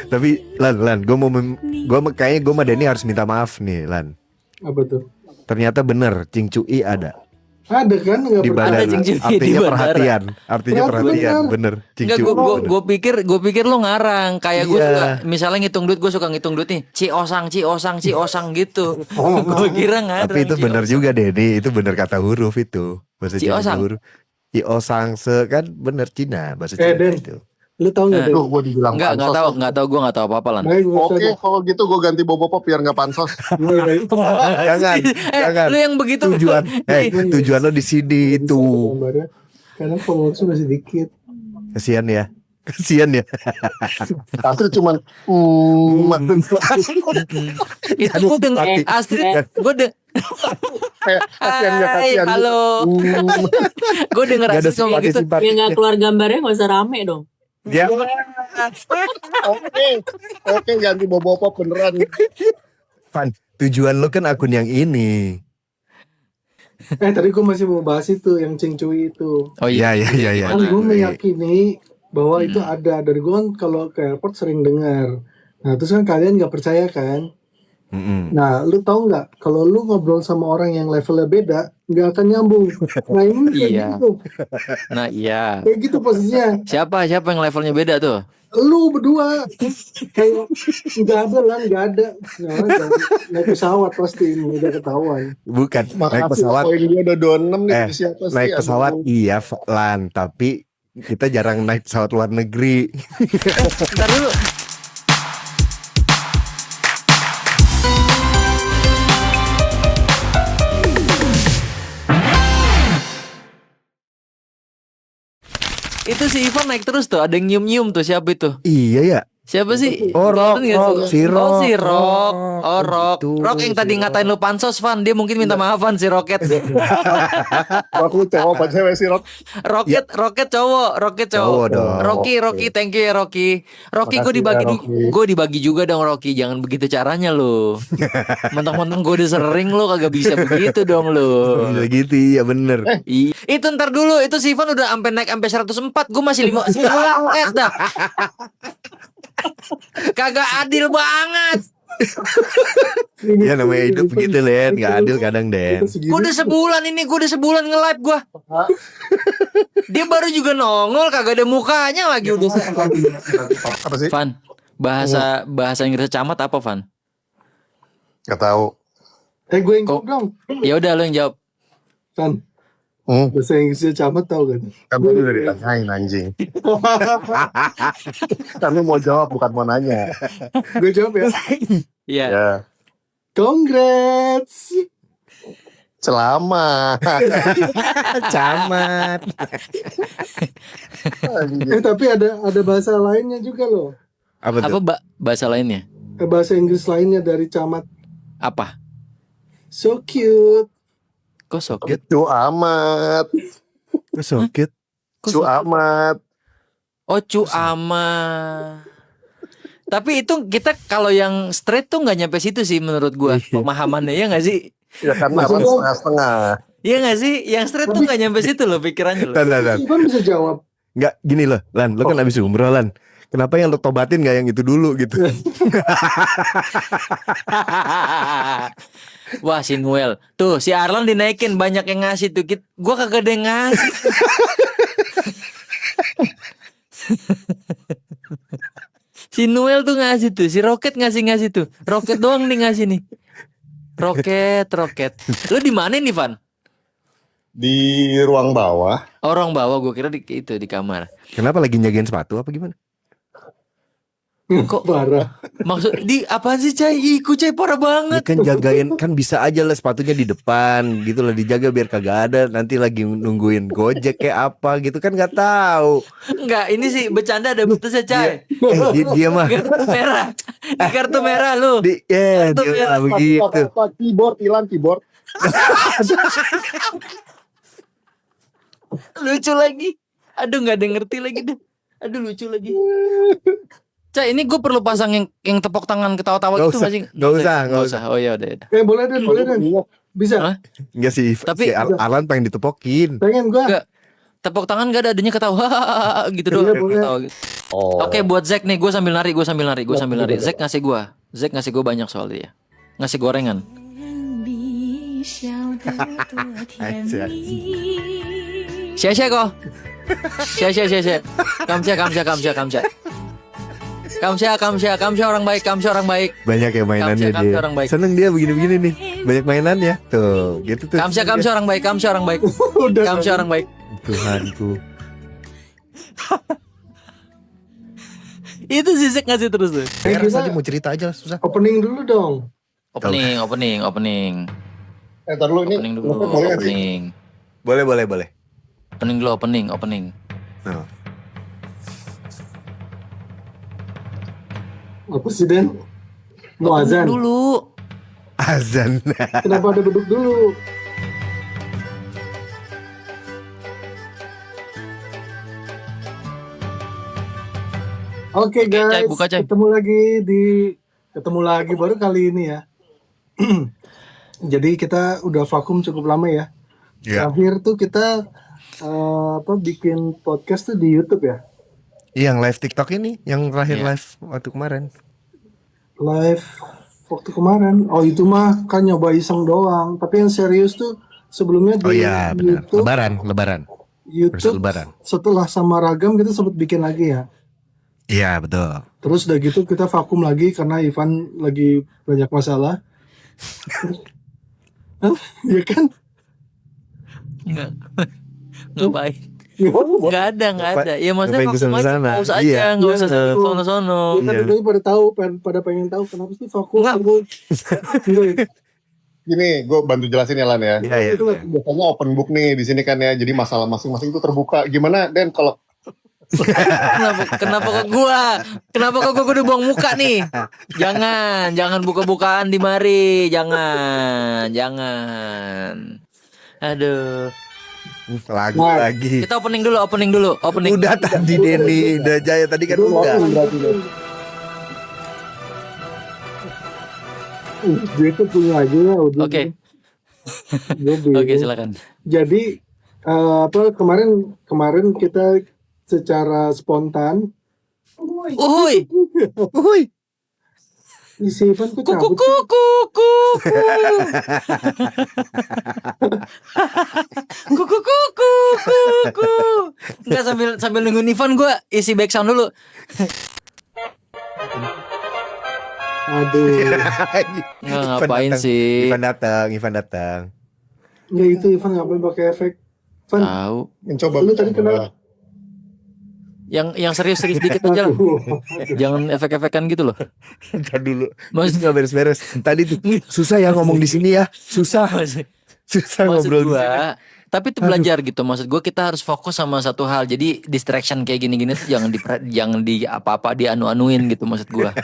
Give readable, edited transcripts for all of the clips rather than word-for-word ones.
Tapi Lan, kayaknya gue sama Denny harus minta maaf nih, Lan. Apa tuh? Ternyata bener, Cing Cui ada Ada kan? Nggak di percaya. bandara. Cing Cui di Artinya bandara. artinya perhatian, bener. Cing Enggak, Cui. bener. gue pikir lo ngarang. Kayak gue Iya. suka, misalnya ngitung duit, gue suka ngitung duit nih. Ciosang gitu. Gue kira ngarang. Tapi itu bener juga Denny, itu bener kata huruf itu. Bahasa Cina Ciosang. huruf. Ciosang se kan bener Cina, bahasa Cina Den, itu. lu tau nggak? Duh, gue dibilang Enggak pansos. tahu, gue nggak tahu apa-apa Lan. Oke, kalau gitu gue ganti Bobopop biar nggak pansos. Jangan. Lu yang begitu Tujuan lo di sini itu. Karena followersnya masih dikit. Kasian ya. Astrid cuman itu gue denger Astrid, kasihan. halo. Gue denger Gak ada Astrid ngomong simpati gitu. simpati. Ya nggak keluar gambarnya nggak usah rame dong. Ya. Oke, ganti Bobopop beneran. Van, tujuan lo kan akun yang ini. Tadi gue masih mau bahas itu yang Cing Cui itu. Oh iya. Iya. Kan gue meyakini bahwa itu ada. Dari gue kan kalau ke airport sering dengar. Nah terus kan kalian nggak percaya kan? Nah lu tahu nggak kalau lu ngobrol sama orang yang levelnya beda nggak akan nyambung. Nah ini kayak Iya. gitu. Nah iya. Kayak gitu posisinya. Siapa yang levelnya beda tuh? Lu berdua kayak nggak ada. Nah, naik pesawat pasti ini udah ketahuan. Bukan naik Makasih, pesawat. poin gue udah 26 nih. Eh, Siapa sih? Naik Aduh. pesawat iya Lan, tapi kita jarang naik pesawat luar negeri. Ntar dulu. Itu si Ivan naik terus tuh, ada yang nyium-nyium tuh, siapa itu? Iya ya. Siapa sih? Oh, Rock, Kelihatan nggak sih? si Rock. Oh si Rock. Oh Rock. Itu, Rock yang si tadi Rock. ngatain lu pansos, Van. Dia mungkin minta maaf, Van, si Rocket. Aku cowok apa cewek sih, Rock? Rocket cowok. Cowok dong. Rocky, thank you ya Rocky. Rocky, gue Makasih dibagi, ya, Rocky. gue dibagi juga dong Rocky. Jangan begitu caranya lu. Mentang-mentang gue udah sering lu kagak bisa begitu dong lu. Bisa gitu iya bener. Itu ntar dulu, itu si Ivan udah sampai 104. Gue masih 5 dah. Kagak adil banget. Ya namanya hidup begitu Len, gak adil kadang Den. Gue udah sebulan nge-live gue. Dia baru juga nongol, kagak ada mukanya lagi udah. Apa sih? Van, bahasa Inggris camat apa Van? Gak tahu. Gue yang Kok- jawab dong. Ya udah lo yang jawab. Kan bahasa Inggrisnya camat tau kan? Kan gue udah ditanyain anjing. Kami mau jawab bukan mau nanya. Gue jawab ya. Iya. Ya. Congrats. Selamat. Camat. Tapi ada bahasa lainnya juga loh. Apa Apa tuh? bahasa lainnya? Bahasa Inggris lainnya dari camat. Apa? So cute. Kok soket? Cu amat. Kok sakit? Cu amat. Oh ama. Tapi itu kita kalau yang straight tuh nggak nyampe situ sih menurut gua pemahamannya, ya nggak sih? Ya kan harus setengah-setengah. Iya nggak sih? Yang straight tuh nggak nyampe situ loh pikirannya loh. Lan. Ivan bisa jawab. Nggak gini loh Lan, lo kan abis umroh Lan. Kenapa yang lo tobatin gak yang itu dulu gitu? Wah si Noel tuh, si Arlan dinaikin, banyak yang ngasih tuh. Gua kagak ada yang ngasih. Si Noel tuh ngasih tuh, si Rocket ngasih tuh. Rocket doang nih ngasih nih. Rocket. Lu di mana nih, Van? Di ruang bawah. Orang bawa, gue kira di kamar. Kenapa lagi jagain sepatu apa gimana? Kok Parah. maksud di apa sih Cai? Iku Cai parah Ya banget. kan jagain kan bisa aja lah sepatunya di depan gitu lah, dijaga biar kagak ada nanti lagi nungguin Gojek kayak apa gitu kan nggak tahu. Enggak, ini sih bercanda ada batasnya Cai. Dia mah Kartu merah. Di kartu merah lu. dia mah begitu. Keyboard hilang keyboard. Lucu lagi. Aduh nggak ada yang ngerti lagi deh. Aduh lucu lagi. Cai, ini gue perlu pasang yang tepuk tangan ketawa-tawa Nggak gitu usah, nggak sih? nggak usah. Oh ya udah. Boleh Dan. Bisa. Hah? Enggak sih, Tapi- si Arlan pengen ditepokin. Pengen gua. Enggak. Tepuk tangan gak ada, adanya ketawa gitu doang. Iya, boleh. Ketawa gitu. Oh. Oke, buat Zack nih, gue sambil nari. Zack ngasih gue banyak soal dia. Ngasih gorengan. 笑得多甜蜜。谢谢哥，谢谢。Kamsia orang baik. Banyak ya mainannya Kamsia dia. orang baik. Seneng dia begini-begini nih. Banyak mainannya. Tuh, gitu tuh. Kamsia orang baik. Udah. Kamsia orang baik. Tuhanku. Itu si Zack ngasih terus tuh. Beres kita- aja mau cerita aja lah, susah. Opening dulu dong. Opening. Ntar lu ini Opening dulu, ngetek boleh nggak sih? opening. Boleh. Opening dulu, opening. Nah. Apa sih Den? Mau azan? Dulu. Azan. Kenapa ada beduk dulu? Oke guys, Cai, buka, Cai. ketemu lagi baru kali ini ya. Jadi kita udah vakum cukup lama ya. Iya. Terakhir tuh kita bikin podcast tuh di YouTube ya. Yang live TikTok ini, yang terakhir Iya. live waktu kemarin. Live waktu kemarin. Oh itu mah kan nyoba iseng doang. Tapi yang serius tuh sebelumnya di Oh iya, benar. YouTube. Lebaran. YouTube Lebaran. setelah sama Ragam kita sempat bikin lagi ya. Iya, betul. Terus udah gitu kita vakum lagi karena Ivan lagi banyak masalah. Hah? Iya kan? Enggak. Ngapain? Enggak ada. Ya maksudnya Ngapain vakum aja, kesana-sana? nggak usah Iya. aja, enggak usah Iya. sono-sono. Kita Iya. dulu pada tahu, pada pengen tahu kenapa sih vakum. Iya. Gini, gue bantu jelasin ya Lan ya. Iya. Itu lah. Biasanya open book nih di sini kan ya. Jadi masalah masing-masing itu terbuka. Gimana Den kalau Kenapa kok gua? Kenapa kok gua udah buang muka nih? Jangan buka-bukaan di mari, jangan. Aduh. Lagu Nah, lagi. Kita opening dulu. Udah tadi Denny, udah Jaya tadi kan Itu udah. vakum berarti deh. Dia tuh punya aja ya audio. Oke. Gue bingung. Oke, silakan. Jadi kemarin kita secara spontan Uhuy. si Ivan kok cabut Kuku. Kuku. Enggak sambil nunggu Ivan gua isi back sound dulu. aduh Nggak, ngapain sih? Ivan datang. nggak itu Ivan ngapain pakai efek Ivan Tahu. mencoba Lu tadi kenapa? Yang serius dikit aja lah. Jangan efek-efekan gitu loh. Entar dulu. Maksud Nggak beres-beres. Tadi tuh susah ya ngomong di sini ya. Susah maksud ngobrol di sini. gua, tapi itu belajar gitu. Maksud gua kita harus fokus sama satu hal. Jadi distraction kayak gini-gini tuh jangan di apa-apa dianu-anuin gitu maksud gua.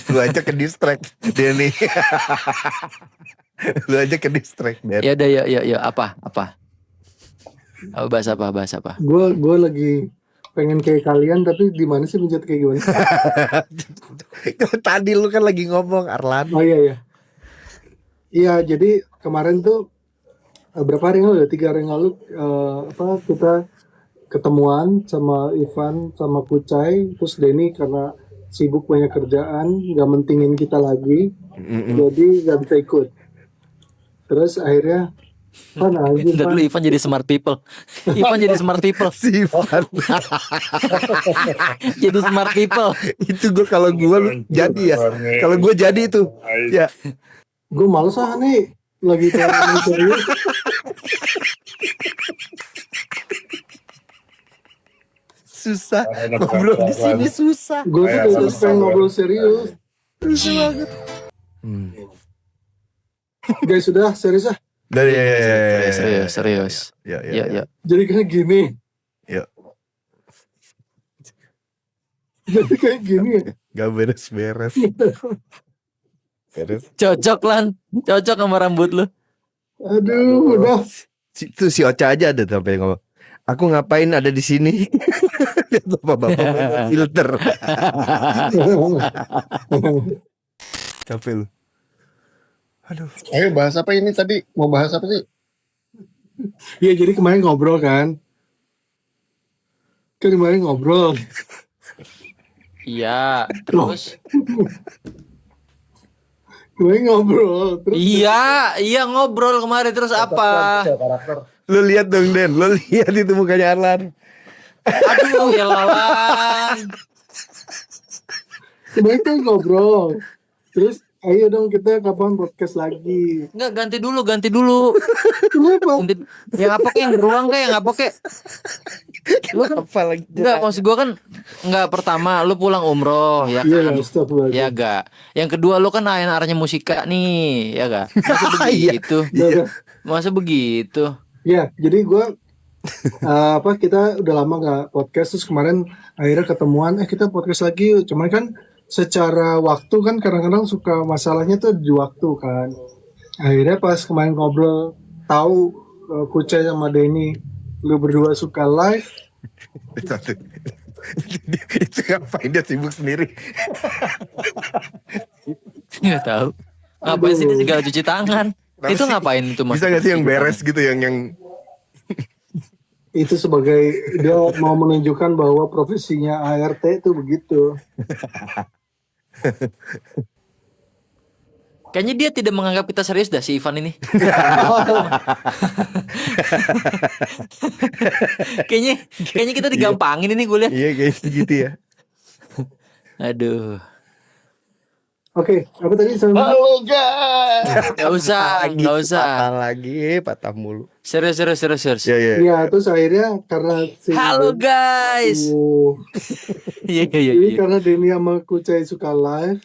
Lu aja ke distract Denny. Lu aja ke distract Den. Ya udah ya apa? Bahas apa? gue lagi pengen kayak kalian tapi di mana sih mencet kayak gimana? Tadi lu kan lagi ngomong Arlan. Oh iya jadi kemarin tuh berapa hari yang lalu 3 hari yang lalu kita ketemuan sama Ivan sama Kucai terus Denny karena sibuk banyak kerjaan nggak mentingin kita lagi jadi nggak bisa ikut terus akhirnya Van anjing Ntar Van. dulu Ivan jadi smart people. Si Ivan. Jadi smart people. Itu gue kalau gue jadi ya. Kalau gue jadi itu. Ya. Gue males nih lagi kayak serius. Susah. Ngobrol di sini susah. Gue tuh dari tadi pengen ngobrol serius. Susah banget. Guys sudah serius ah. Dari Serius. Ya. Ya. Jadi kayak gini. Ya. Jadi kayak gini ya. Gak beres-beres. Beres. Cocok sama rambut lu. Aduh, udah. Itu si Ocha aja ada sampai ngomong. Aku ngapain ada di sini? Lihat bapak-bapak pakai filter. Capek lu. Aduh. Ayo bahas apa ini tadi? Mau bahas apa sih? Iya, jadi kemarin ngobrol kan. Kan kemarin ngobrol. Iya, terus Kemarin ngobrol. Terus iya ngobrol kemarin terus apa? Karakter. Lu lihat dong Den, lu lihat itu mukanya Arlan. Aduh, ya lawan. kemarin kan ngobrol. Terus ayo dong kita kapan podcast lagi. Enggak, ganti dulu. Kenapa? Ganti, yang apa kek, yang beruang kek, yang apa kek? Lu kan Apa lagi? enggak, maksud gua kan enggak, pertama lu pulang umroh ya Iya, kan? astagfirullahaladzim. Ya gak. Yang kedua lu kan ANR-nya musika nih, ya gak? Masa Iya. begitu? Iya. Masa begitu? Ya, jadi gue kita udah lama nggak podcast, terus kemarin akhirnya ketemuan, kita podcast lagi yuk. Cuman kan secara waktu kan kadang-kadang suka masalahnya tuh di waktu kan. Akhirnya pas kemarin ngobrol, tahu Kucai sama Denny lu berdua suka live. Satu. Itu ngapain dia sibuk sendiri? Nggak tahu. Ngapain sih dia segala cuci tangan? Kenapa Itu sih? ngapain itu mas? Bisa gak sih yang beres gitu yang Itu sebagai dia mau menunjukkan bahwa profesinya ART itu begitu. Kayaknya dia tidak menganggap kita serius dah si Ivan ini. kayaknya kita digampangin ini gue lihat. iya kayak gitu ya. Aduh. Oke, apa tadi sama? Halo guys. Gak usah. Patah lagi, patah mulu. Serius. Ya ya. Ya, terus akhirnya karena si Halo guys. Iya. Jadi karena Denny sama Kucai suka live,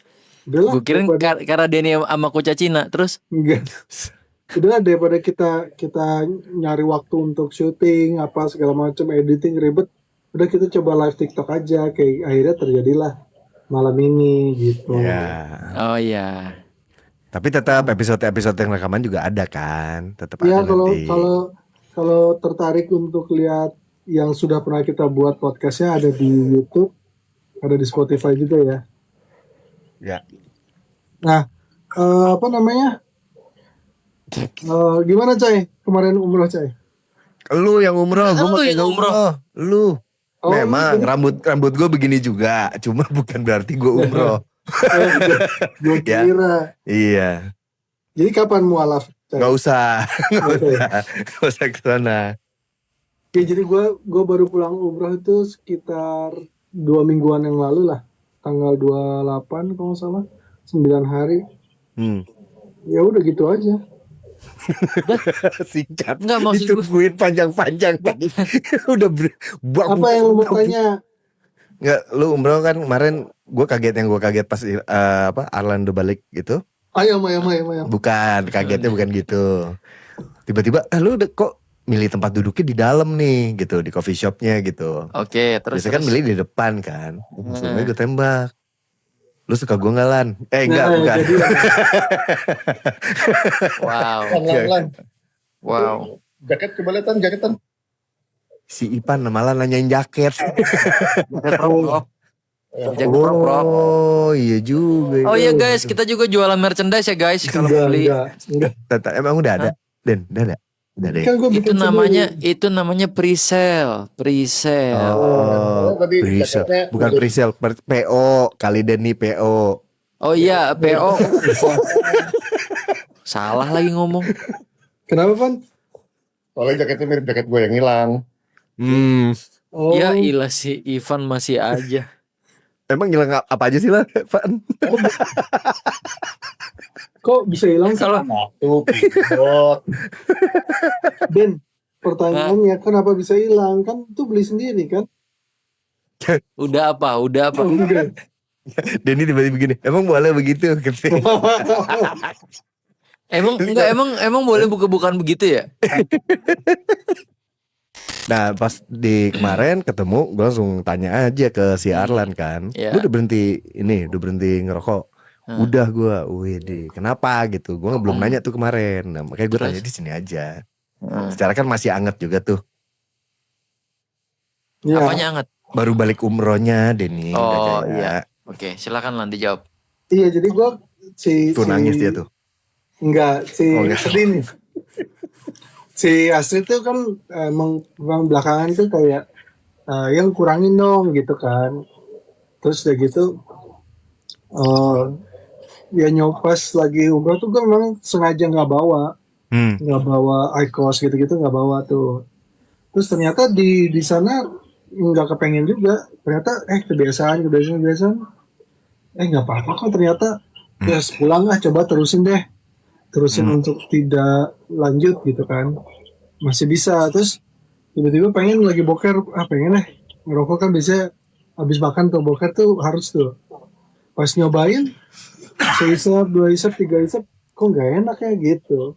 udahlah. Gue kirain karena Denny sama Kuca Cina. Terus Enggak. Udah daripada kita nyari waktu untuk syuting apa segala macam, editing ribet, udah kita coba live TikTok aja. Kayak akhirnya terjadilah malam ini gitu. Ya. oh iya. Tapi tetap episode yang rekaman juga ada kan? Tetap Ya ada nanti. kalau tertarik untuk lihat yang sudah pernah kita buat podcastnya, ada di YouTube, ada di Spotify juga ya. Ya. Nah, apa namanya? Gimana Cai? Kemarin umroh Cai? Lu yang umroh, gue Lu mau yang umroh. Lu. Oh, Memang rambut gue begini juga, cuma bukan berarti gue umroh. Gue Ya. kira. Iya. Jadi kapan mualaf? Cai? Nggak usah. Oke. Nggak usah ke sana. Ya, jadi gue baru pulang umroh itu sekitar 2 mingguan yang lalu lah, tanggal 28 kalau nggak salah, 9 hari. Ya udah gitu aja. Singkat. Enggak, maksud gue- Ditungguin panjang-panjang tadi. Udah Apa yang lu mau tanya? Nggak, lu umroh kan kemarin. Gue kaget pas Arlan udah balik gitu. Ayo. Bukan, kagetnya bukan gitu. Tiba-tiba lu udah kok milih tempat duduknya di dalam nih gitu, di coffee shopnya gitu. Oke, terus. Biasanya kan milih di depan kan. Langsungnya gue tembak. Lu suka gue nggak Lan? Enggak, Nah, bukan. jadi, Wow. Wow. Jaket coba lihat jaketan. Si Ipan malah nanyain jaket. Jaket rok. Jaket rok. Oh iya juga. Oh iya guys, kita juga jualan merchandise ya guys. Kalau beli enggak. Emang udah ada? Dan udah ada. Udah ada ya? Kan gue itu namanya pre-sale. Oh, tadi pre-sale. jaketnya Bukan pre-sale, PO. Kali Denny PO. Oh iya, PO. Salah lagi ngomong. Kenapa Pan? soalnya jaketnya mirip jaket gue yang hilang. Oh, Ya ilah si Ivan masih aja. Emang hilang apa aja sih lah, Pak? kok bisa hilang sih? Kalau Tuh, pindot. Ben, pertanyaannya kenapa bisa hilang? Kan itu beli sendiri kan? udah apa? Oh, enggak. Denny tiba-tiba begini, emang boleh begitu? Emang boleh buka-bukaan begitu ya? Nah pas di kemarin ketemu, gue langsung tanya aja ke si Arlan kan, Iya. lu udah berhenti ngerokok? Udah gue, wih kenapa gitu? Gue belum nanya tuh kemarin, nah, makanya gue Terus? tanya di sini aja. Secara kan masih anget juga tuh, Ya, Apanya anget? baru balik umrohnya Denny. Oh, udah kayak, iya. Oke, silakan Lan dijawab. iya jadi gue Tuh nangis dia tuh. Enggak, Oh, enggak. sedih nih. Si Astrid tuh kan emang belakangan tuh kayak yang kurangin dong gitu kan. Terus udah gitu ya nyopas lagi umroh tuh gue memang sengaja nggak bawa IQOS gitu-gitu, nggak bawa tuh. Terus ternyata di sana nggak kepengen juga, ternyata kebiasaan nggak apa-apa kok ternyata. Ya pulang coba terusin untuk tidak lanjut gitu kan, masih bisa. Terus tiba-tiba pengen lagi boker, pengen ngerokok kan biasanya habis makan tuh boker tuh harus tuh. Pas nyobain seisap, 2 isap, 3 isap, kok nggak enak ya gitu.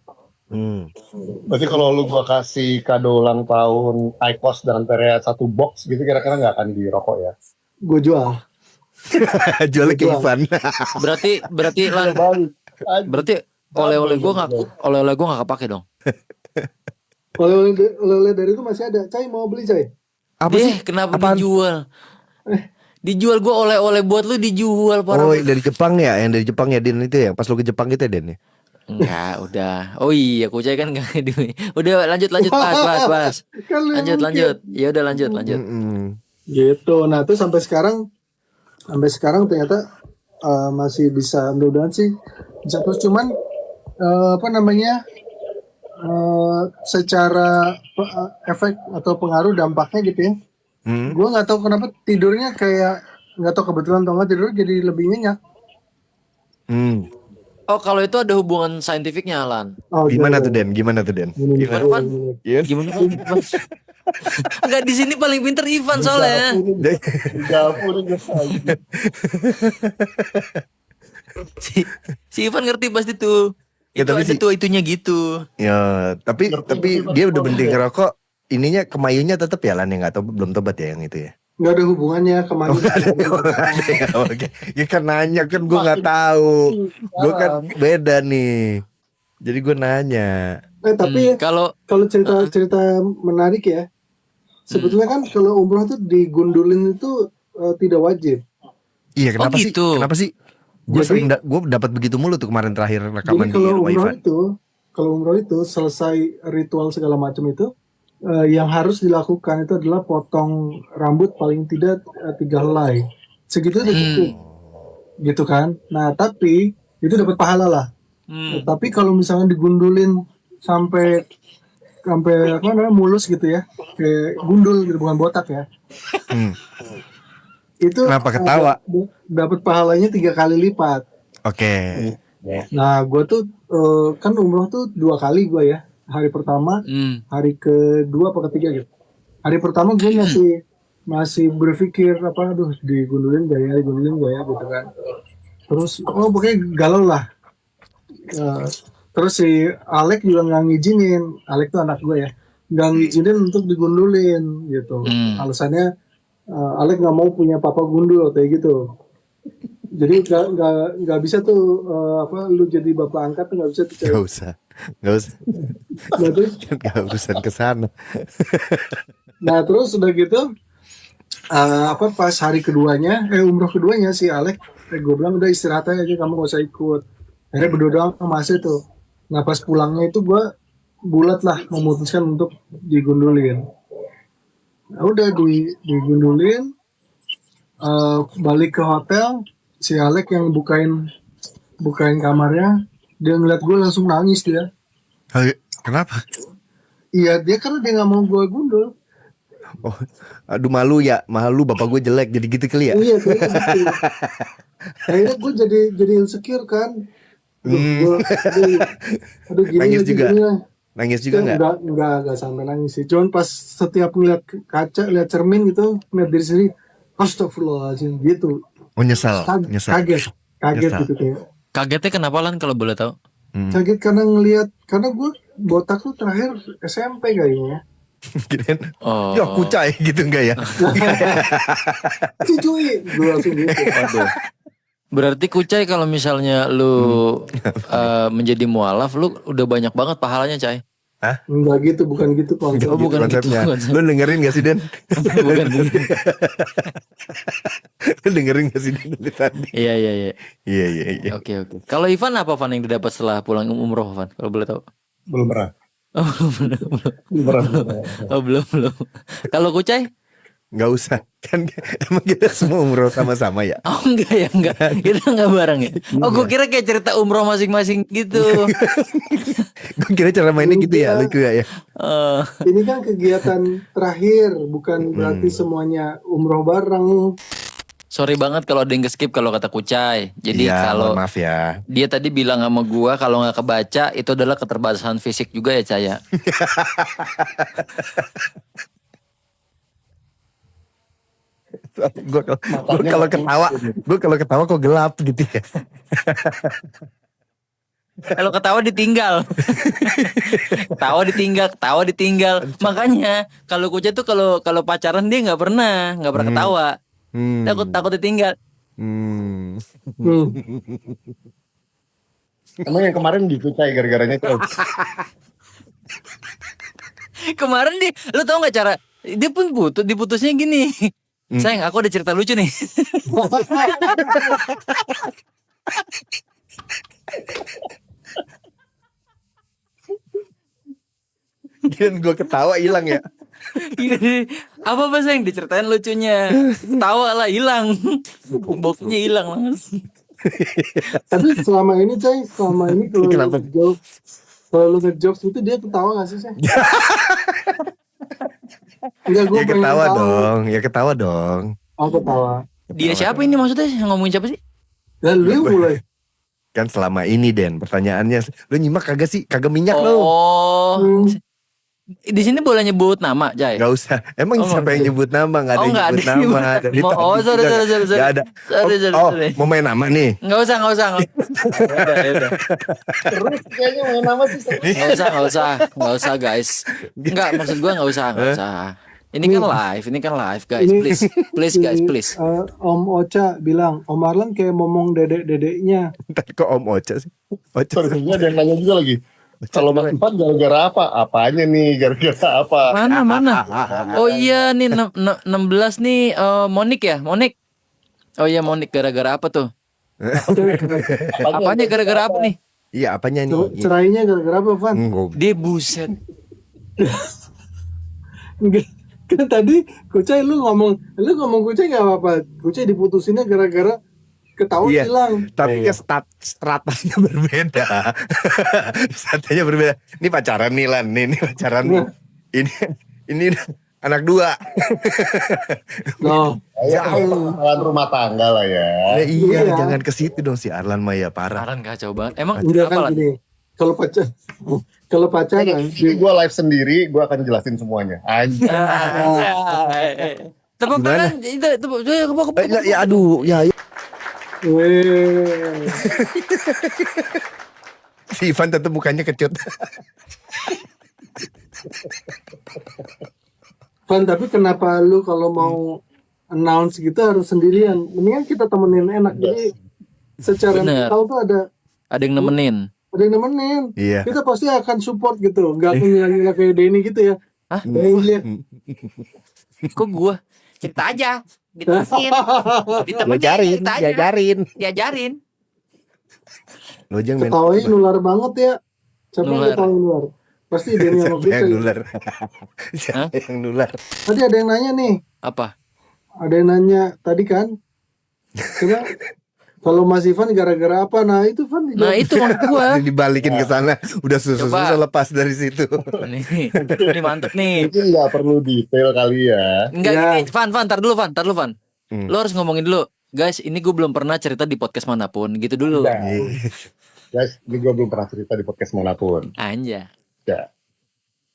Berarti kalau lu gua kasih kado ulang tahun IQOS dengan periode 1 box gitu kira-kira nggak akan dirokok ya? Gue jual. Jualnya ke Ivan. Berarti Lan, berarti oleh-oleh gue nggak kepake dong. Oleh-oleh dari itu masih ada. Cai mau beli Cai? Apa sih? Kenapa Apaan? dijual? Dijual, gue oleh-oleh buat lu dijual parah. Oh, dari Jepang ya, yang dari Jepang ya Den itu ya. Pas lu ke Jepang gitu ya Den ya. Enggak, udah. Oh iya, Kucai kan enggak duit. Udah lanjut pas. Kan lu yang Lanjut. mungkin. Ya udah lanjut. Gitu. Nah, terus sampai sekarang ternyata masih bisa, mudah-mudahan sih bisa terus. Cuman secara efek atau pengaruh dampaknya gitu ya. Gue nggak tahu kenapa tidurnya kayak, nggak tahu kebetulan atau nggak, tidur jadi lebih nyenyak. Oh, kalau itu ada hubungan saintifiknya, Lan. Oh, Gimana gitu. tuh Den? Gimana tuh Den? Gimana, Van? Iya. Gimana, Van? Enggak, di sini paling pinter Ivan soalnya. Si Ivan ngerti pasti tuh. Ya, Itu tapi ada tuh itunya gitu. Ya, tapi dia udah berhenti ngerokok. Ininya kemayunya tetap ya Lan, yang nggak tahu, belum tobat ya yang itu ya. Nggak ada hubungannya kemarin. Oke, ya kan nanya kan gue nggak tahu. Gue kan beda nih. Jadi gue nanya. Tapi Kalau kalau cerita menarik ya. Sebetulnya kan kalau umroh tuh digundulin itu tidak wajib. Iya, kenapa sih? gitu. Kenapa sih? Gue Jadi- sering gue dapat begitu mulu tuh kemarin terakhir rekaman Jadi di rumah Ivan. kalau umroh itu selesai ritual segala macam itu, yang harus dilakukan itu adalah potong rambut paling tidak 3 helai. Segitu udah cukup. Gitu kan. Nah, tapi itu dapat pahala lah. Tapi kalau misalnya digundulin sampai mulus gitu ya, kayak gundul gitu, bukan botak ya. Itu Kenapa ketawa? dapat pahalanya 3 kali lipat. Oke. Nah, gue tuh kan umroh tuh 2 kali gue ya. Hari pertama, hari kedua apa ketiga gitu. Hari pertama gue masih berpikir digundulin gak ya gitu kan. Terus pokoknya galau lah. Terus si Alek juga nggak ngizinin. Alek tuh anak gue ya, nggak ngizinin untuk digundulin gitu. Alasannya Alek nggak mau punya papa gundul kayak gitu. Jadi nggak bisa tuh lu jadi bapak angkat tuh nggak bisa tuh. Gak usah. Nah, terus Gak urusan kesana. Nah terus udah gitu pas hari keduanya umroh keduanya si Alek gue bilang udah istirahat aja, kamu gak usah ikut. Akhirnya berdua doang sama Mas itu. Nah pas pulangnya itu gue bulat lah memutuskan untuk digundulin. Nah udah digundulin, balik ke hotel, si Alek yang bukain kamarnya, dia ngeliat gue langsung nangis dia. Kenapa? Iya, dia karena dia nggak mau gue gundul. Oh, aduh malu bapak gue jelek jadi gitu kali ya. Iya kayak gitu. Akhirnya gue jadi insecure kan. Aduh gini Nangis lagi, juga? gini lah. Nangis juga nggak? Enggak sampai nangis sih. Cuman pas setiap ngeliat kaca, lihat cermin gitu, ngeliat diri sendiri, astagfirullahaladzim gitu. Oh nyesal. Kaget Nyesal. gitu kayak. kagetnya kenapa, Lan, kalau boleh tahu? Kaget karena gue botak tuh terakhir SMP kayaknya. Kirain, Oh. ya kucai gitu enggak ya? Si cuy, gue langsung gitu. Berarti Kucai kalau misalnya lu menjadi mualaf, lu udah banyak banget pahalanya, Cai. Enggak gitu, bukan gitu konsep. Oh, bukan gitu konsepnya. konsep. Lu dengerin gak sih Den? Bukan. Lu dengerin gak sih Den dari tadi? Iya. Iya. Oke. Kalau Ivan apa, Van, yang didapat setelah pulang umroh, Van? Kalau boleh tahu. Belum pernah. Oh, belum. Belum pernah. Oh, belum. Kalau Kucai? Nggak usah kan emang kita semua umroh sama-sama ya. Oh enggak ya, enggak. Kita enggak bareng ya. Oh gue kira kayak cerita umroh masing-masing gitu. Gue kira cara mainnya gitu ya, lucu ya. Eh, Ini kan kegiatan terakhir, bukan berarti semuanya umroh bareng. sorry banget kalau ada yang skip kalau kata Kucai. Jadi Iya, kalau mohon maaf ya. dia tadi bilang sama gua kalau nggak kebaca itu adalah keterbatasan fisik juga ya Caya. Gue kalau ketawa kok gelap gitu ya. Kalau ketawa ditinggal. ketawa ditinggal. Makanya kalau Kucai tuh kalau pacaran dia nggak pernah ketawa. Takut ditinggal. Hmm. Emang yang kemarin gitu Cai gara-garanya Cai. Kemarin lu tau nggak cara dia pun diputusnya gini. Sayang, aku ada cerita lucu nih. Dan gue ketawa hilang ya. Apa sayang diceritain lucunya? Tawa lah hilang. Boxnya hilang langsung. Tapi selama ini kalau Kenapa? lu ngejokes itu dia ketawa gak sih Say? Enggak, gue Ya ketawa dong, ya ketawa dong. Oh, ketawa. Dia siapa ini maksudnya? Ngomongin siapa sih? Dan lu yang mulai. Kan selama ini Den, pertanyaannya lu nyimak kagak sih? Kagak minyak lu. Oh. Hmm. Di sini boleh nyebut nama, Jay? Gak usah. Emang Oh, siapa yang nyebut nama? Gak ada yang nggak nyebut ada yang nama. nyebut. Dari tadi Oh, sorry. juga gak ada. Sorry. Mau main nama nih? Nggak usah. Yaudah. Terus kayaknya main nama sih. Nggak usah guys. Nggak, maksud gue nggak usah. Ini kan live guys. Please guys, please. Om Ocha bilang, Om Arlan kayak ngomong dedek-dedeknya. Ntar kok Om Ocha sih? Ocha. Sebenarnya ada yang nanya juga lagi. Kalau Mas Ivan gara-gara apa? Apanya nih? Gara-gara apa? Mana? Oh iya nih 16 nih Monik ya? Monik. Oh iya Monik gara-gara apa tuh? Apanya gara-gara apa nih? Iya apanya nih? Cerainya gara-gara apa, Van? Dia buset. Kan tadi Kucai lu ngomong Kucai gak apa-apa. Kucai diputusinnya gara-gara ketahuan Iya. hilang. Tapi ya stratanya berbeda. Stratanya berbeda. Ini pacaran nih Lan, ini pacaran nih. Ini anak dua. Loh, Permasalahan rumah tangga lah ya. Ya, iya, Iya. jangan ke situ dong si Arlan mah ya parah. Paran kacau banget. Emang enggak apa kan lah? gini. Kalau pacaran Jadi gue live sendiri, gue akan jelasin semuanya. Anjir. Tepuk tangan itu Ya aduh, ya. weh. Si Ivan tetap mukanya kecut. Van, tapi kenapa lu kalau mau announce gitu harus sendirian? Mendingan kita temenin enak. Jadi secara Bener. mental tuh ada yang nemenin. ada yang nemenin. Iya. Kita pasti akan support gitu. Enggak ngira kayak Denny gitu ya. Hah? Denny lihat. Kok gua cerita aja, ditemenin, diajarin. Lo jangan main. Ketawanya nular banget ya. Siapa yang Nular. ketawain nular? Pasti Denny sama Siapa Kucai. yang nular? Siapa yang nular? Tadi ada yang nanya nih. Apa? Ada yang nanya tadi kan. Coba kalau Mas Ivan gara-gara apa? Nah itu Van Nah itu maksud gua. Dibalikin ke sana, udah susah-susah Coba. lepas dari situ. Ini mantep nih. Mungkin nggak perlu detail kali ya. Enggak Ya. gini, Van, tar dulu Van. Hmm. Lo harus ngomongin dulu. Guys, ini gue belum pernah cerita di podcast manapun, gitu dulu. Udah. Guys, ini gue belum pernah cerita di podcast manapun. Anja. Ya.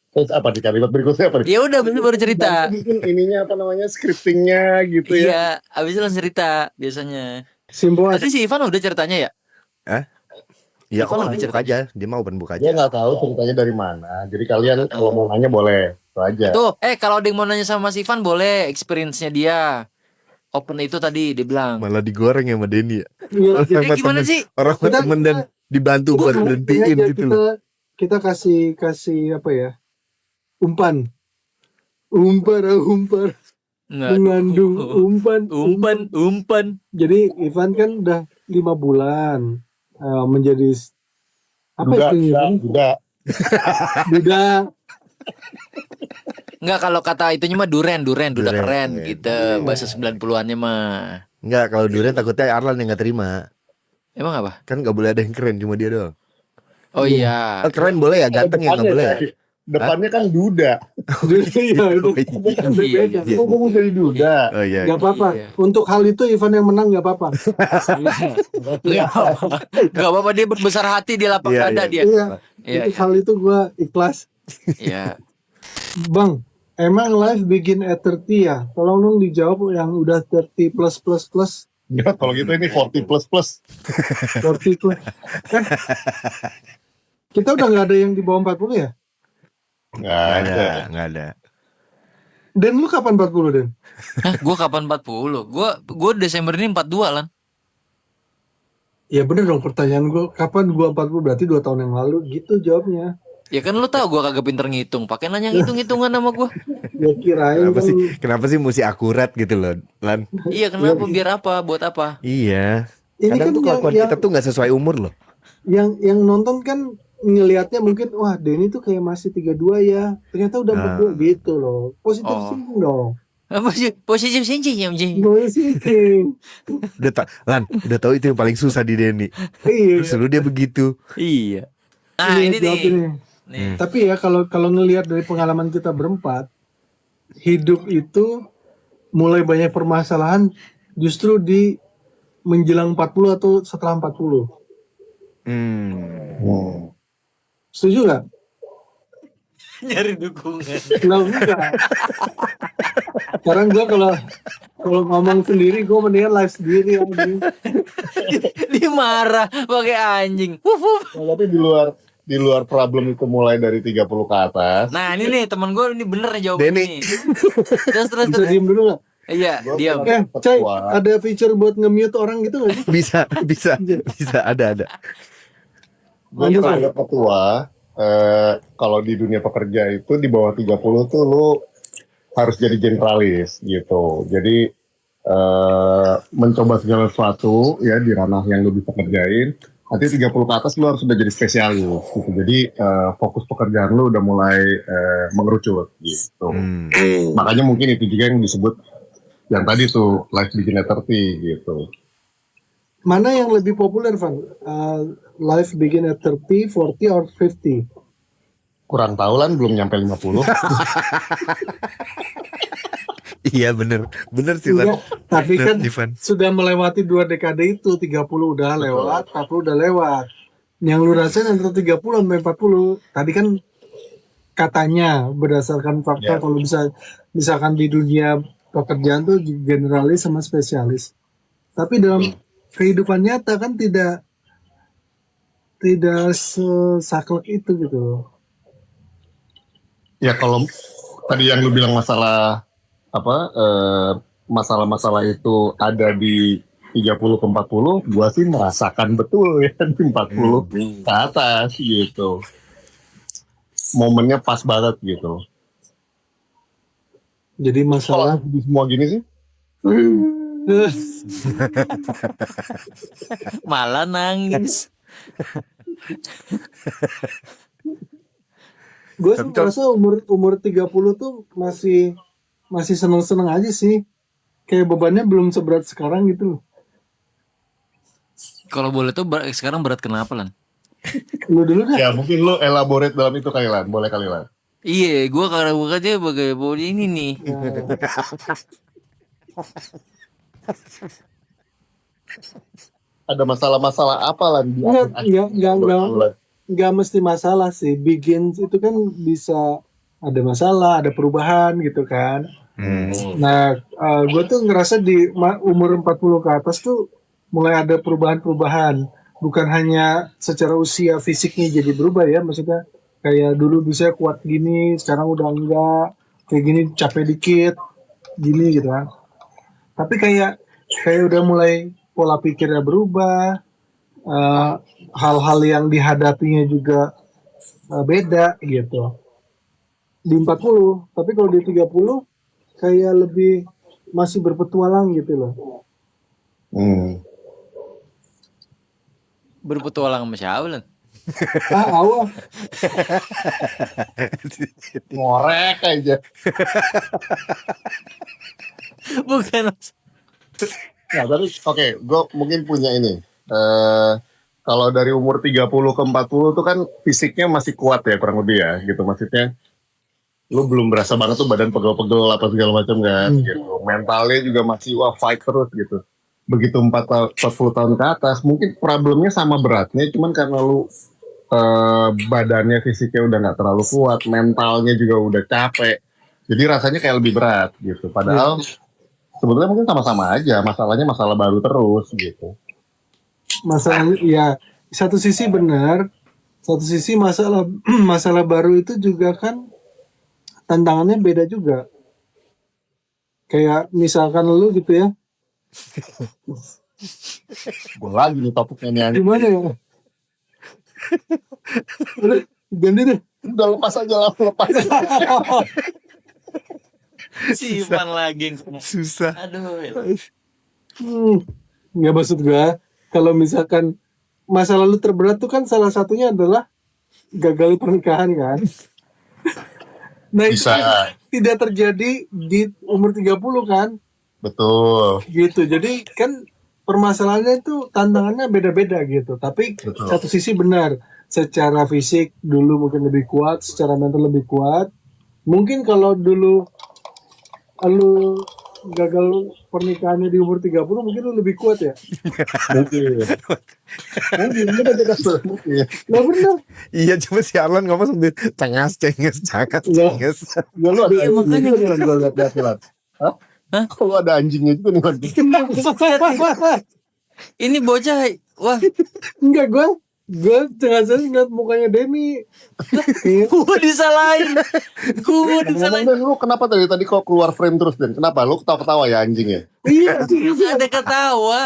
Terus apa di kalimat berikutnya apa? Ya udah, baru cerita. Mungkin ininya apa namanya scriptingnya gitu ya. Iya, abis itu langsung cerita biasanya. Simboas. Tadi si Ivan udah ceritanya ya? Ya Ivan kok udah buka aja, dia mau buka Dia aja. nggak tahu ceritanya dari mana. Jadi kalian kalau mau nanya boleh, itu aja. Tuh, kalau ada yang mau nanya sama Mas Ivan boleh experience-nya dia. Open itu tadi dia bilang. Malah digoreng ya sama Denny ya. Iya, Jadi gimana sih? Orang Kita- temen dan dibantu buat berhentiin Sengaja gitu loh. kita kasih apa ya? Umpan. Nggak. Mengandung Umpan. Jadi Ivan kan udah 5 bulan menjadi apa Juga, istilahnya? juga. Duda. Enggak, kalau kata itunya mah duren udah Duren, keren iya. gitu. Bahasa 90-annya mah. Enggak, kalau Duren takutnya Arlan yang gak terima. Emang apa? Kan gak boleh ada yang keren, cuma dia doang. Oh iya. Keren boleh ya, ganteng ya gak boleh ya? Depannya kan duda. Iya, itu Oh, iya. beda. Iya. Kok gue jadi duda? Oh iya. Gak apa-apa. Iya. Untuk hal itu Ivan yang menang gak apa-apa. Gak apa-apa, dia berbesar hati, dia lapang Iya, dada iya. dia. Iya. Iya, Untuk hal itu gue ikhlas. iya. Bang, emang life begin at 30 ya? Tolong dong dijawab yang udah 30 plus. Ya kalau gitu ini 40 plus. 40 plus. Kita udah gak ada yang di bawah 40 ya? Nggak ada. Dan lu kapan 40 Den? Hah, gue kapan 40? Gue Desember ini 42 lan. Ya bener dong pertanyaan gue. Kapan gue 40? Berarti 2 tahun yang lalu. Gitu jawabnya. Ya kan lu tahu gue kagak pinter ngitung. Pakai nanya ngitung-ngitungan sama gue. Ya kirain Kenapa kan. sih? Kenapa sih mesti akurat gitu loh, Lan? Iya, kenapa? Biar apa? Buat apa? Iya. Ini Kadang kan tuh kelakuan kita tuh nggak sesuai umur loh. yang nonton kan ngelihatnya mungkin wah Denny tuh kayak masih 32 ya. Ternyata udah 42 gitu loh. Positif Oh. thinking dong. Apa sih? Positif thinking ya, Mji. Positif thinking. Lan, udah tahu itu yang paling susah di Denny. Iya. Terus lu dia begitu. Iya. Nah, ini jawab nih. ini. Nih. Tapi ya kalau ngelihat dari pengalaman kita berempat, hidup itu mulai banyak permasalahan justru di menjelang 40 atau setelah 40. Setuju nggak? Nyari dukungan. Nah, enggak. Sekarang gue kalau ngomong sendiri gue mendingan live sendiri anjing. Dia marah pakai anjing. Wuf, wuf. Nah, tapi di luar problem itu mulai dari 30 ke atas. Nah, ini nih teman gue ini bener nih jawabannya. Denny. Nih. Terus. Bisa diem dulu nggak? Iya, diam. Coy, ada feature buat nge-mute orang gitu nggak sih? Bisa ada. Lanjut, Gue Pak. ada petua, kalau di dunia pekerja itu di bawah 30 tuh lu harus jadi generalis gitu. Jadi mencoba segala sesuatu ya di ranah yang lu bisa kerjain. Nanti 30 ke atas lu harus udah jadi spesialis gitu. Jadi fokus pekerjaan lu udah mulai mengerucut gitu. Makanya mungkin itu juga yang disebut yang tadi tuh life begin at 30 gitu. Mana yang lebih populer, Van? Life begin at 30, 40, or 50? Kurang tahu Lan, belum nyampe 50. Iya bener sih Lan. Enggak, tapi kan Bener, Ivan. sudah melewati 2 dekade itu, 30 udah lewat, 40 udah lewat. Yang lu rasain antara 30 sampai 40. Tadi kan katanya berdasarkan fakta Ya. kalau misalkan di dunia pekerjaan tuh generalis sama spesialis. Tapi dalam kehidupan nyata kan tidak sesaklek itu gitu. Ya kalau tadi yang lu bilang masalah masalah-masalah itu ada di 30 ke 40, gua sih merasakan betul ya di 40 ke atas gitu. Momennya pas banget gitu. Jadi masalah Kalau semua gini sih, Malah nangis. gue sih merasa umur 30 tuh masih seneng-seneng aja sih. Kayak bebannya belum seberat sekarang gitu loh. Kalau boleh tuh sekarang berat kenapa Lan? Lu dulu dah. ya mungkin lu elaborate dalam itu kali Lan, boleh kali Lan. Iya, gue karena gue aja bagai body ini nih. Ada masalah-masalah apa Lan? Enggak mesti masalah sih. Begins itu kan bisa ada masalah, ada perubahan gitu kan. Nah, gue tuh ngerasa di umur 40 ke atas tuh mulai ada perubahan-perubahan. Bukan hanya secara usia fisiknya jadi berubah ya, maksudnya kayak dulu bisa kuat gini, sekarang udah enggak, kayak gini capek dikit, gini gitu kan. Tapi kayak udah mulai pola pikirnya berubah, hal-hal yang dihadapinya juga beda gitu. Di 40, tapi kalau di 30 kayak lebih masih berpetualang gitu loh. Berpetualang sama siapa Lan? Awal. Ngorek aja. Bukan. Nah, tapi oke, gue mungkin punya ini. Kalau dari umur 30 ke 40 tuh kan fisiknya masih kuat ya kurang lebih ya gitu. Maksudnya lu belum berasa banget tuh badan pegel-pegel apa segala macam kan gitu. Mentalnya juga masih wah fight terus gitu. Begitu 40 tahun ke atas mungkin problemnya sama beratnya, cuman karena lu badannya fisiknya udah nggak terlalu kuat, mentalnya juga udah capek. Jadi rasanya kayak lebih berat gitu. Padahal sebetulnya mungkin sama-sama aja, masalahnya masalah baru terus gitu. Masalah ya satu sisi benar, satu sisi masalah masalah baru itu juga kan tantangannya beda juga. Kayak misalkan lu gitu ya. Gue lagi nih topiknya nih anjing. Gimana ya? Udah, ganti deh. Udah lepas aja lah, lepas aja. Si Ivan lagi yang kena. Susah. Aduh. Nggak, maksud gua kalau misalkan masa lalu terberat tuh kan salah satunya adalah gagal pernikahan kan. Nah itu Bisa. kan tidak terjadi di umur 30 kan. Betul. Gitu. Jadi kan permasalahannya itu tantangannya beda-beda gitu. Tapi Betul. satu sisi benar, secara fisik dulu mungkin lebih kuat, secara mental lebih kuat. Mungkin kalau dulu lu gagal pernikahannya di umur 30 mungkin lu lebih kuat ya. Mungkin. Mungkin. Lah benar. Iya, cuma si Arlan ngomong sambil cengas. Loh. Ya lu ada Iya, makanya. anjingnya nih gue liat. Hah? Kalau ada anjingnya juga nih Lan. Ini bocah, wah, Enggak, gue tengah-tengah ngeliat mukanya Denny. gua disalahin. Gua disalahin. Ngomong, Dan, lu kenapa tadi kok keluar frame terus Den? Kenapa? Lu ketawa-ketawa ya anjingnya? Iya, Nggak ada ketawa.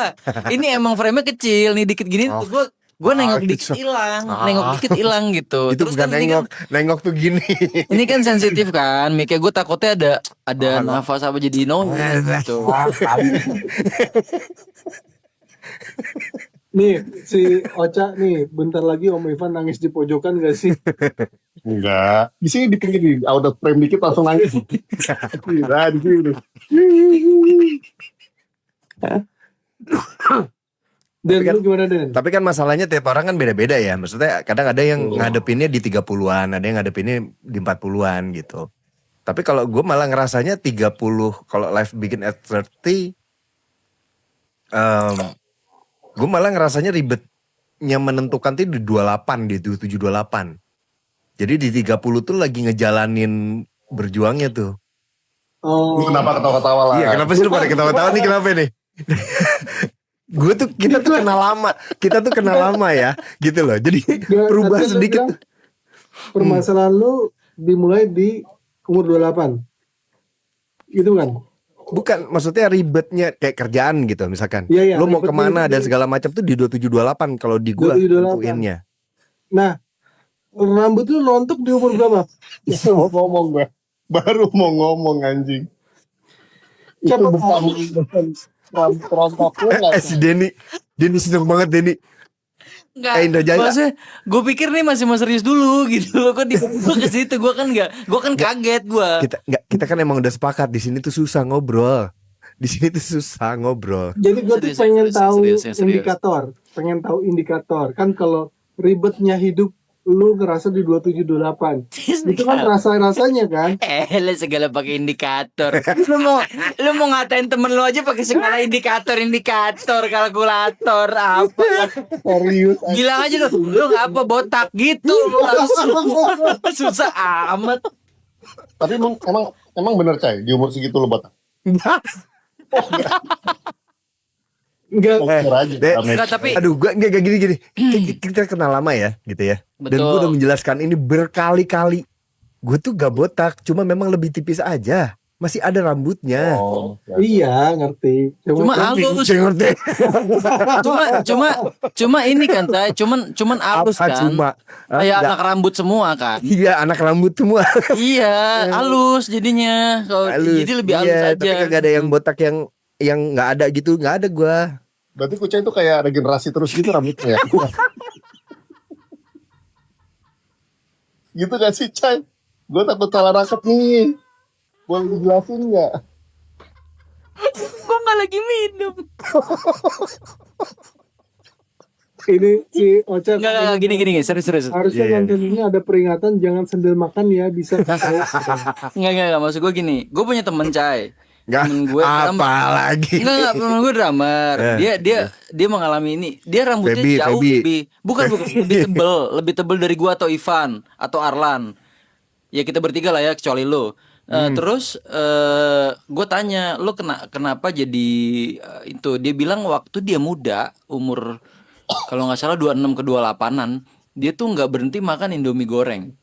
Ini emang frame-nya kecil nih, dikit gini tuh gua nengok dikit hilang, nengok dikit hilang gitu. Itu Terus bukan kan ini kan, nengok tuh gini. ini kan sensitif kan, mikir gue takutnya ada nafas apa jadi noise gitu. nih si Ocha nih, bentar lagi Om Ivan nangis di pojokan gak sih? Enggak. Di sini dikit di out of frame dikit langsung nangis. Nah, di sini. Dan lu gimana Den? Tapi kan masalahnya tiap orang kan beda-beda ya. Maksudnya kadang ada yang ngadepinnya di 30-an, ada yang ngadepinnya di 40-an gitu. Tapi kalau gue malah ngerasanya 30, kalau life begin at 30, gue malah ngerasanya ribetnya menentukan tuh di 28, di 27-28. Jadi di 30 tuh lagi ngejalanin berjuangnya tuh. Oh, Lu kenapa ketawa-ketawa lah? Iya, kenapa sih lu pada ketawa-tawa nih, kenapa nih? Kita tuh kenal lama ya, gitu loh. Jadi Nggak, berubah tadi lu sedikit. bilang permasalahan lu dimulai di umur 28. Gitu kan? Bukan, maksudnya ribetnya kayak kerjaan gitu misalkan. Iya, iya, Lu mau ribetnya kemana itu. dan segala macam tuh di 27-28 kalau di gua 27-28. tentuinnya. Nah, rambut lu rontok di umur berapa? Mau ngomong gue. Baru mau ngomong anjing. Itu Siapa bukan rontok lu nggak? Si Denny seneng banget Denny. Enggak, Indra Jaya. maksudnya gue pikir nih masih mau serius dulu gitu loh. Kok gue ke situ, gue kan kaget gue. Kita kan emang udah sepakat di sini tuh susah ngobrol. Di sini tuh susah ngobrol. Jadi gue tuh Serius, pengen serius, tahu serius. indikator. Kan kalau ribetnya hidup lu ngerasa di 27-28. Itu kan rasa-rasanya kan. Lu segala pakai indikator. Lu mau ngatain temen lu aja pakai segala indikator, kalkulator apa. Serius. Bilang aja lu ngapa botak gitu langsung. Susah amat. Tapi emang bener Cai, di umur segitu lu botak. Enggak. Bener aja. Enggak, tapi Aduh, gua enggak gini. Kita kenal lama ya, gitu ya. Dan Betul. gue udah menjelaskan ini berkali-kali. Gue tuh gak botak, cuma memang lebih tipis aja. Masih ada rambutnya. Oh, Iya, ngerti. Cuma halus. Ngerti. Cuma ini kan, Tay. Cuman halus Apa kan. cuma? Kayak Enggak. anak rambut semua kan. Iya, anak rambut semua. Iya, halus jadinya. Kalau jadi lebih halus Iya, aja. tapi kagak ada yang botak yang nggak ada gitu, nggak ada gua. berarti Kucai itu kayak regenerasi terus gitu rambutnya ya. Gitu gak sih, Cai? Gue takut salah nangkep nih. Boleh dijelasin nggak? Gue nggak lagi minum. Ini si Ocha Nggak, gini, serius. harusnya Iya, iya. konten ini ada peringatan jangan sambil makan ya, bisa. Nggak, maksud gue gini. Gue punya temen, Cai. Nggak, Temen gue apa lagi? Enggak, temen gue drummer. Dia mengalami ini. Dia rambutnya jauh Feby. lebih bukan lebih tebel dari gua atau Ivan atau Arlan. Ya kita bertiga lah ya kecuali lo. Terus gue tanya, lo kenapa jadi itu? Dia bilang waktu dia muda, umur kalau nggak salah 26 ke 28-an, dia tuh nggak berhenti makan Indomie goreng.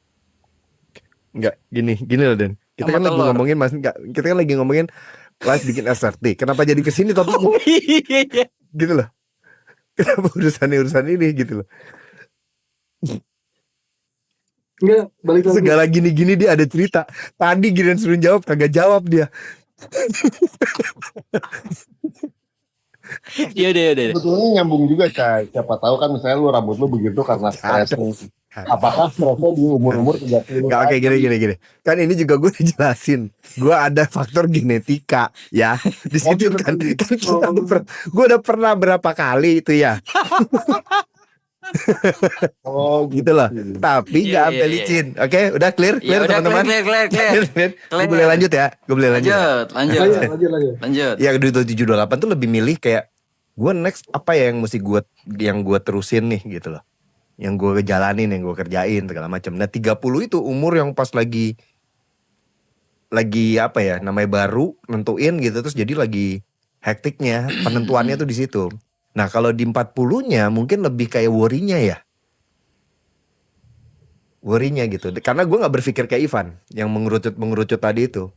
Enggak, gini loh Den. Kita Sama kan lagi telur. ngomongin kita kan lagi ngomongin live bikin SRT. Kenapa jadi kesini topiknya? Iya. Gitu loh. Kenapa urusan ini gitu loh. Enggak, balik lagi. Segala gini-gini dia ada cerita. Tadi giliran suruh jawab kagak jawab dia. Iya deh. Sebetulnya nyambung juga, Cai. Siapa tahu kan misalnya lu rambut lu begitu karena stres. Apakah stresnya di umur-umur 30? Enggak, oke gini. Kan ini juga gue dijelasin. Gue ada faktor genetika ya. Di situ kan gue udah pernah berapa kali itu ya. Oh, Gitu loh. Tapi Iya, nggak iya, sampai iya. licin. Oke, udah clear Ya udah teman-teman. clear. Gue boleh lanjut ya. Lanjut. Ya di 728 tuh lebih milih kayak gue next apa ya yang gue terusin nih gitu loh. Yang gue jalanin, yang gue kerjain segala macam. Nah 30 itu umur yang pas lagi apa ya namanya baru nentuin gitu, terus jadi lagi hektiknya penentuannya tuh di situ. Nah kalau di 40-nya mungkin lebih kayak worry-nya ya. Worry-nya gitu. Karena gue nggak berpikir kayak Ivan yang mengerucut tadi itu.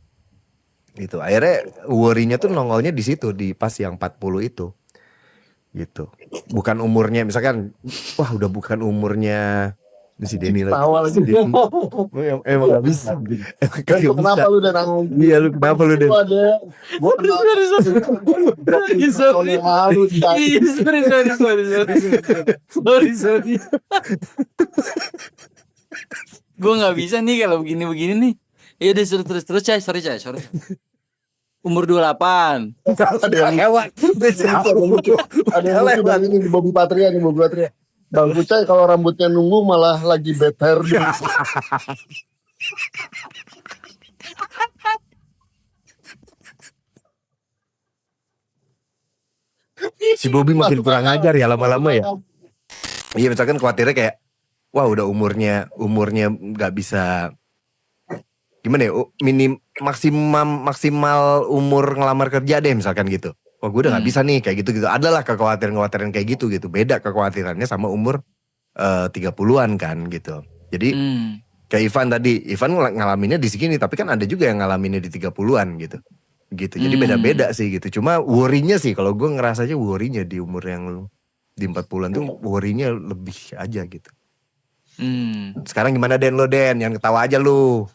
Gitu. Akhirnya worry-nya tuh nongolnya di situ di pas yang 40 itu. Gitu. Bukan umurnya misalkan wah udah bukan umurnya si Denny lagi. tawa lagi. Emang gak bisa. Kenapa lu udah nangis? Iya lu kenapa lu Den? Gue kenal. Sorry. Malu, Cai. Sorry. Gue nggak bisa nih kalau begini nih. Ya udah terus Cai, sorry. Umur 28. Ada yang lewat. Ada yang lucu banget ini di Bobby Patria. Bang Kucai kalau rambutnya nunggu malah lagi bad hair. Si Bobby makin kurang ajar ya lama-lama ya. Iya misalkan khawatirnya kayak wah udah umurnya nggak bisa gimana ya maksimal umur ngelamar kerja deh misalkan gitu. Wah gue udah nggak bisa nih kayak gitu. Adalah kekhawatiran kayak gitu. Beda kekhawatirannya sama umur 30-an kan gitu. Jadi kayak Ivan tadi, Ivan ngalaminnya di segini, tapi kan ada juga yang ngalaminnya di 30-an gitu. Jadi beda-beda sih gitu. Cuma worry-nya sih kalau gue ngerasanya worry-nya di umur yang di 40-an tuh worry-nya lebih aja gitu. Sekarang gimana Den lo Den? Yang ketawa aja lu.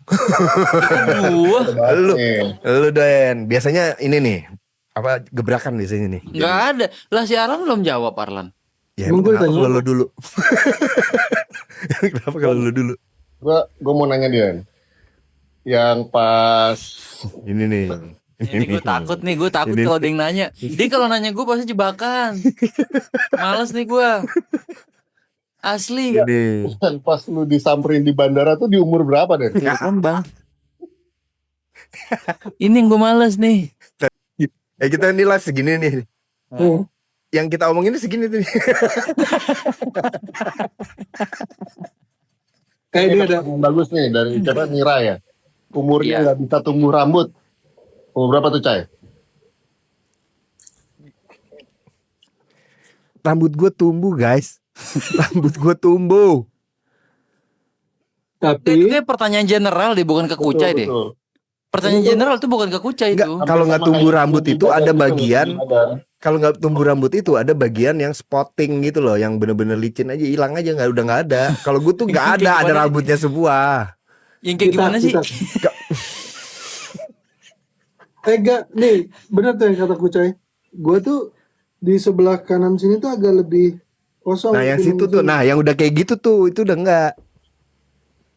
Lu Den. Biasanya ini nih apa gebrakan biasanya nih? Nggak ada. Lah si Arlan belum jawab Arlan. Ya Emang gue kenapa tanya kalau lu dulu? Kenapa kalau lu dulu? Gue mau nanya dia. Yang pas Ini nih. Ini gue takut kalau ada yang nanya. Dia kalau nanya gue pasti jebakan. Males nih gue. Asli. Ini. pas lu disamperin di bandara tuh di umur berapa deh? Kan bang. Ini yang gue males nih. Kita ini live segini nih. Yang kita omongin ini segini tuh. Kayak dia ada Yang bagus nih dari siapa Mira ya. Umurnya Iya. nggak bisa tumbuh rambut. Umur berapa tuh Cai? Rambut gue tumbuh guys. Rambut gue tumbuh. Itu tapi kayak pertanyaan general deh, bukan ke Kucai deh. Betul. Pertanyaan general itu bukan ke Kucai Enggak, itu. kalau nggak tumbuh rambut Juga itu ada kan bagian. badan. Kalau nggak tumbuh rambut itu ada bagian yang spotting gitu loh, yang bener-bener licin aja, hilang aja udah nggak ada. Kalau gue tuh nggak ada Gimana? rambutnya semua. Yang kayak gimana sih? enggak nih, benar tuh yang kata Kucai. Gue tuh di sebelah kanan sini tuh agak lebih kosong. Nah yang situ tuh, nah yang udah kayak gitu tuh itu udah enggak.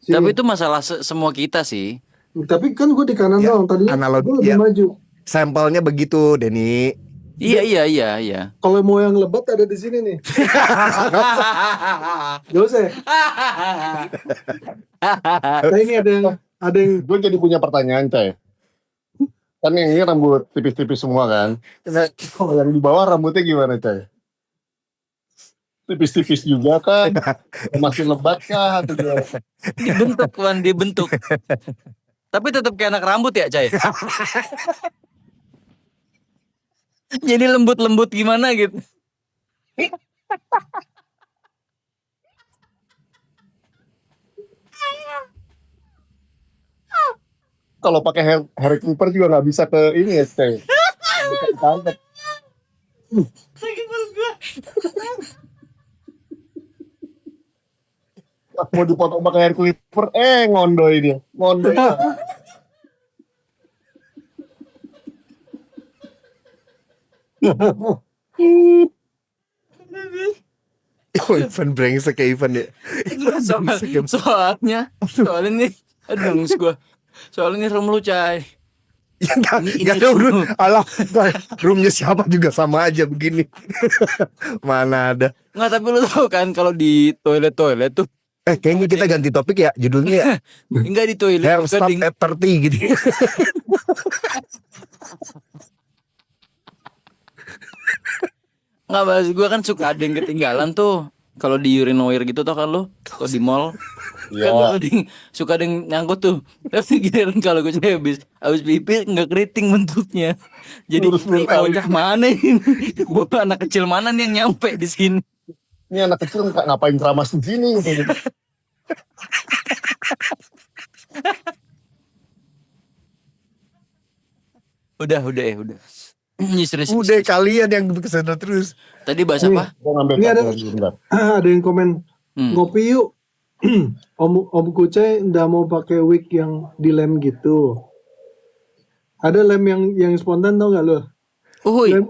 Si- Tapi itu masalah semua kita sih. Tapi kan gue di kanan Ya, doang tadinya analog- gue lebih ya. maju. Sampelnya begitu, Denny. Iya. Kalau mau yang lebat ada di sini nih. Gak usah. Ya? Nah ini ada yang Gue jadi punya pertanyaan, Cai. Kan yang ini rambut tipis-tipis semua kan. Nah, kalau yang di bawah rambutnya gimana, Cai? Tipis-tipis juga kan? Masih lebat kah? Atau gimana? Dibentuk Wan, dibentuk. Tapi tetap kayak anak rambut ya, Cai. Jadi lembut-lembut gimana gitu. Kalau pakai hair clipper juga nggak bisa ke ini ya, Cai. Bisa ditangkap. Mau dipotong pakai hair clipper, ngondoy dia. Ngondoy. Oh, Ivan brengsek ya Ivan ya. Soalnya nih, aduh nangis gue. Soalnya ini room lu, Cai. Ya enggak Ini ada tuh. urut. Alah, roomnya siapa juga sama aja begini. Mana ada. Nggak, tapi lu tahu kan kalau di toilet tuh Kayaknya kita ganti topik ya, judulnya ya. enggak di toilet Hair suka stop ding- at 30 gitu. nggak, bahas gue kan suka ada yang ketinggalan tuh kalau di urinware gitu tuh kan lo kalau di mall kan Iya. suka ada yang nyangkut tuh. Tapi giliran kalau gue habis pipis nggak keriting bentuknya. Jadi Lurus ini kali. bocah mana ini? Bapak anak kecil mana nih yang nyampe di sini? Ini anak kecil ngapain keramas di sini? Udah. Ini serius. Udah kalian yang kesana terus. Tadi bahas apa? Gue ngambil Ini ada- kartu dulu, bentar. ada yang komen Hmm. ngopi yuk. Om Kucai ndak mau pakai wig yang dilem gitu. Ada lem yang spontan tau gak lo? Uhuy. Lem